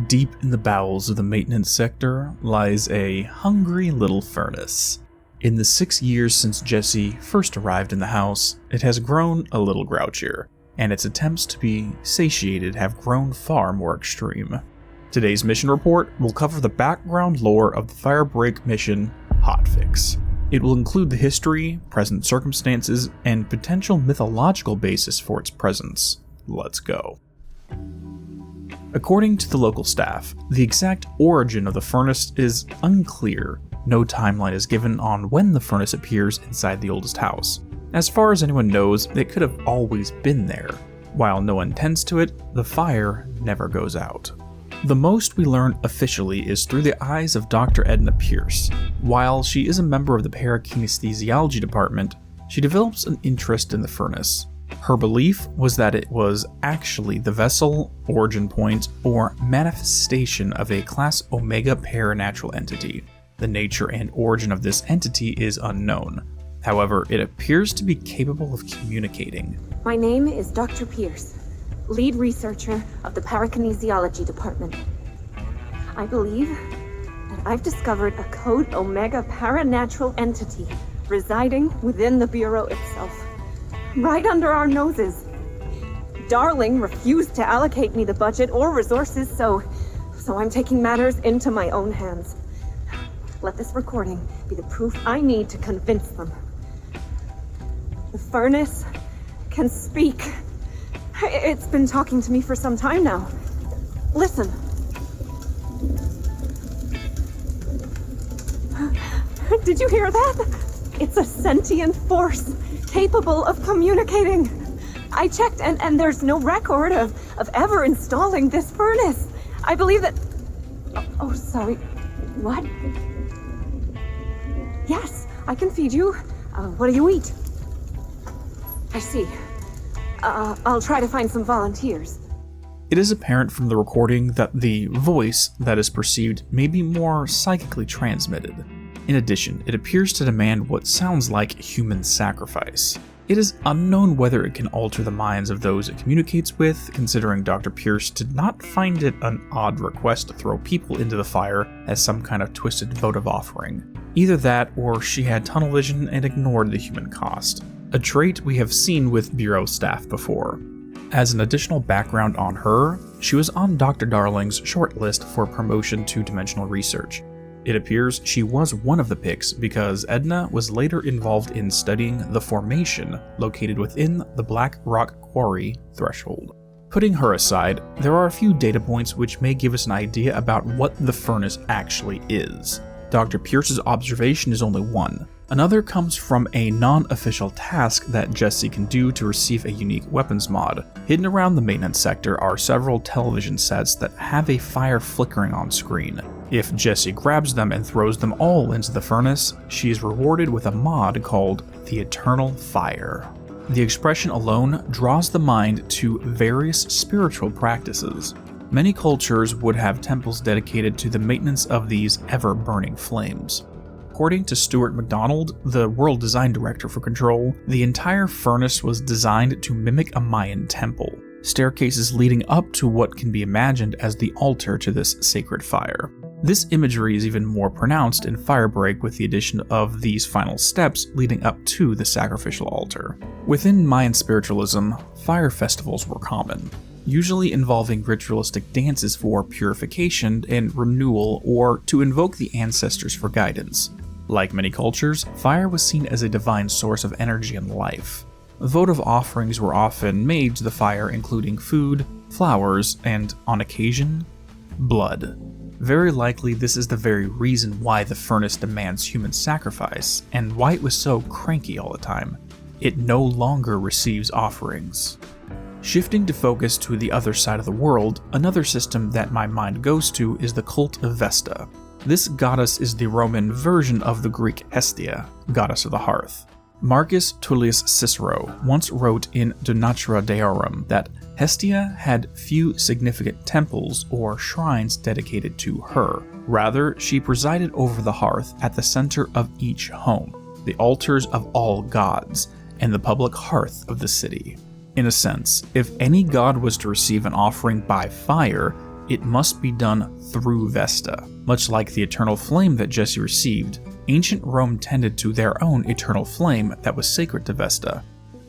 Deep in the bowels of the maintenance sector lies a hungry little furnace. In the 6 years since Jesse first arrived in the house, it has grown a little grouchier, and its attempts to be satiated have grown far more extreme. Today's mission report will cover the background lore of the Firebreak mission Hotfix. It will include the history, present circumstances, and potential mythological basis for its presence. Let's go. According to the local staff, the exact origin of the furnace is unclear. No timeline is given on when the furnace appears inside the oldest house. As far as anyone knows, it could have always been there. While no one tends to it, the fire never goes out. The most we learn officially is through the eyes of Dr. Edna Pierce. While she is a member of the parakinesthesiology department, she develops an interest in the furnace. Her belief was that it was actually the Vestal, origin point, or manifestation of a Class Omega paranatural entity. The nature and origin of this entity is unknown. However, it appears to be capable of communicating. My name is Dr. Pierce, lead researcher of the parakinesthesiology department. I believe that I've discovered a Code Omega paranatural entity residing within the Bureau itself. Right under our noses. Darling refused to allocate me the budget or resources, so I'm taking matters into my own hands. Let this recording be the proof I need to convince them. The furnace can speak. It's been talking to me for some time now. Listen. Did you hear that? It's a sentient force, capable of communicating. I checked and there's no record of ever installing this furnace. I believe that... Oh, sorry. What? Yes, I can feed you. What do you eat? I see. I'll try to find some volunteers. It is apparent from the recording that the voice that is perceived may be more psychically transmitted. In addition, it appears to demand what sounds like human sacrifice. It is unknown whether it can alter the minds of those it communicates with, considering Dr. Pierce did not find it an odd request to throw people into the fire as some kind of twisted votive offering. Either that, or she had tunnel vision and ignored the human cost, a trait we have seen with Bureau staff before. As an additional background on her, she was on Dr. Darling's shortlist for promotion to dimensional research. It appears she was one of the picks because Edna was later involved in studying the formation located within the Black Rock Quarry threshold. Putting her aside, there are a few data points which may give us an idea about what the furnace actually is. Dr. Pierce's observation is only one. Another comes from a non-official task that Jesse can do to receive a unique weapons mod. Hidden around the maintenance sector are several television sets that have a fire flickering on screen. If Jesse grabs them and throws them all into the furnace, she is rewarded with a mod called the Eternal Fire. The expression alone draws the mind to various spiritual practices. Many cultures would have temples dedicated to the maintenance of these ever-burning flames. According to Stuart McDonald, the world design director for Control, the entire furnace was designed to mimic a Mayan temple, staircases leading up to what can be imagined as the altar to this sacred fire. This imagery is even more pronounced in Firebreak with the addition of these final steps leading up to the sacrificial altar. Within Mayan spiritualism, fire festivals were common, usually involving ritualistic dances for purification and renewal or to invoke the ancestors for guidance. Like many cultures, fire was seen as a divine source of energy and life. Votive offerings were often made to the fire, including food, flowers, and, on occasion, blood. Very likely this is the very reason why the furnace demands human sacrifice, and why it was so cranky all the time. It no longer receives offerings. Shifting to focus to the other side of the world, another system that my mind goes to is the cult of Vesta. This goddess is the Roman version of the Greek Hestia, goddess of the hearth. Marcus Tullius Cicero once wrote in De Natura Deorum that Hestia had few significant temples or shrines dedicated to her. Rather, she presided over the hearth at the center of each home, the altars of all gods, and the public hearth of the city. In a sense, if any god was to receive an offering by fire, it must be done through Vesta. Much like the eternal flame that Jesse received, ancient Rome tended to their own eternal flame that was sacred to Vesta.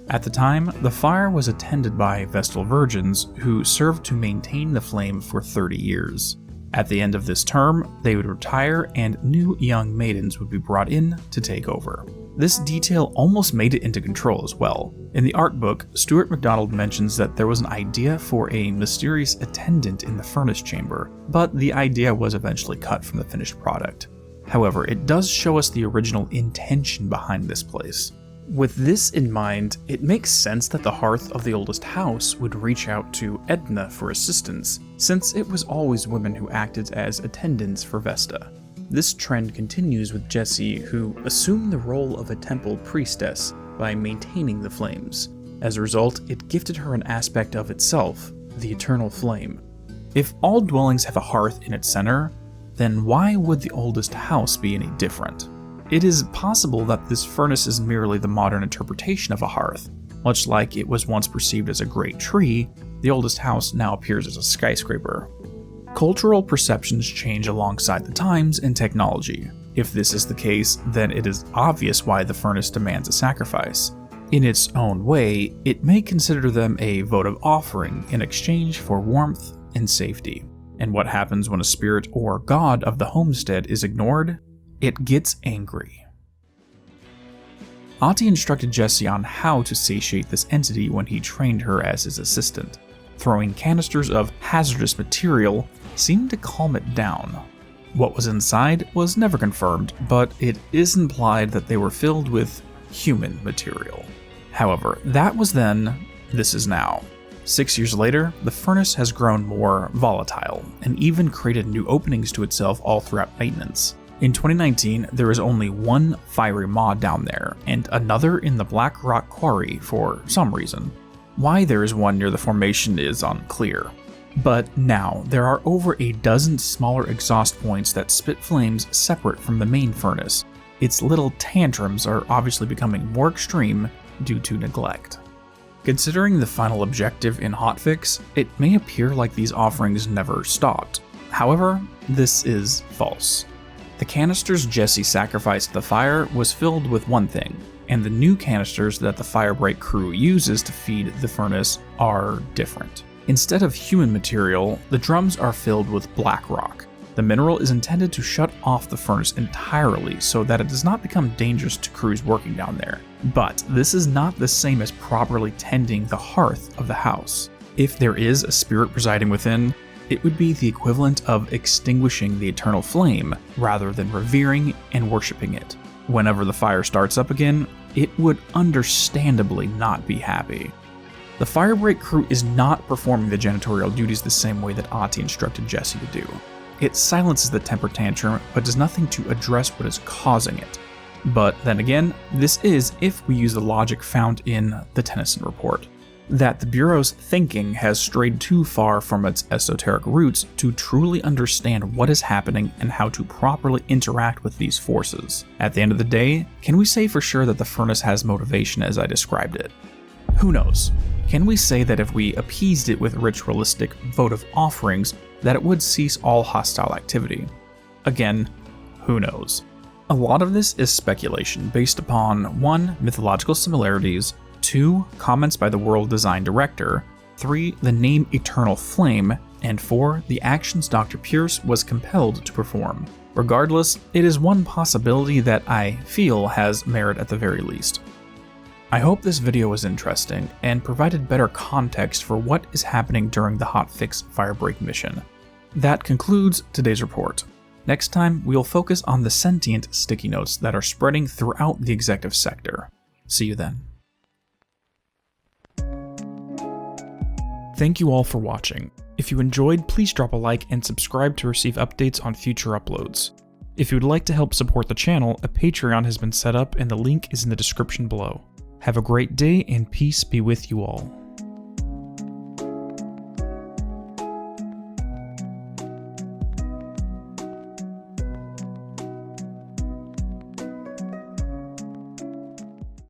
At the time, the fire was attended by Vestal virgins who served to maintain the flame for 30 years. At the end of this term, they would retire and new young maidens would be brought in to take over. This detail almost made it into Control as well. In the art book, Stuart MacDonald mentions that there was an idea for a mysterious attendant in the furnace chamber, but the idea was eventually cut from the finished product. However, it does show us the original intention behind this place. With this in mind, it makes sense that the hearth of the oldest house would reach out to Edna for assistance, since it was always women who acted as attendants for Vesta. This trend continues with Jessie, who assumed the role of a temple priestess by maintaining the flames. As a result, it gifted her an aspect of itself, the eternal flame. If all dwellings have a hearth in its center, then why would the oldest house be any different? It is possible that this furnace is merely the modern interpretation of a hearth. Much like it was once perceived as a great tree, the oldest house now appears as a skyscraper. Cultural perceptions change alongside the times and technology. If this is the case, then it is obvious why the furnace demands a sacrifice. In its own way, it may consider them a votive offering in exchange for warmth and safety. And what happens when a spirit or god of the homestead is ignored? It gets angry. Ati instructed Jessie on how to satiate this entity when he trained her as his assistant. Throwing canisters of hazardous material seemed to calm it down. What was inside was never confirmed, but it is implied that they were filled with human material. However, that was then, this is now. 6 years later, the furnace has grown more volatile, and even created new openings to itself all throughout maintenance. In 2019, there is only one fiery maw down there, and another in the Black Rock Quarry for some reason. Why there is one near the formation is unclear. But now, there are over a dozen smaller exhaust points that spit flames separate from the main furnace. Its little tantrums are obviously becoming more extreme due to neglect. Considering the final objective in Hotfix, it may appear like these offerings never stopped. However, this is false. The canisters Jessie sacrificed to the fire was filled with one thing, and the new canisters that the Firebreak crew uses to feed the furnace are different. Instead of human material, the drums are filled with black rock. The mineral is intended to shut off the furnace entirely so that it does not become dangerous to crews working down there. But this is not the same as properly tending the hearth of the house. If there is a spirit residing within, it would be the equivalent of extinguishing the eternal flame rather than revering and worshipping it. Whenever the fire starts up again, it would understandably not be happy. The Firebreak crew is not performing the janitorial duties the same way that Ati instructed Jessie to do. It silences the temper tantrum, but does nothing to address what is causing it. But then again, this is if we use the logic found in the Tennyson report, that the Bureau's thinking has strayed too far from its esoteric roots to truly understand what is happening and how to properly interact with these forces. At the end of the day, can we say for sure that the furnace has motivation as I described it? Who knows? Can we say that if we appeased it with ritualistic, votive offerings, that it would cease all hostile activity? Again, who knows? A lot of this is speculation based upon 1. Mythological similarities, 2. Comments by the world design director, 3. The name Eternal Flame, and 4. The actions Dr. Pierce was compelled to perform. Regardless, it is one possibility that I feel has merit at the very least. I hope this video was interesting and provided better context for what is happening during the Hotfix Firebreak mission. That concludes today's report. Next time, we will focus on the sentient sticky notes that are spreading throughout the executive sector. See you then. Thank you all for watching. If you enjoyed, please drop a like and subscribe to receive updates on future uploads. If you would like to help support the channel, a Patreon has been set up and the link is in the description below. Have a great day and peace be with you all.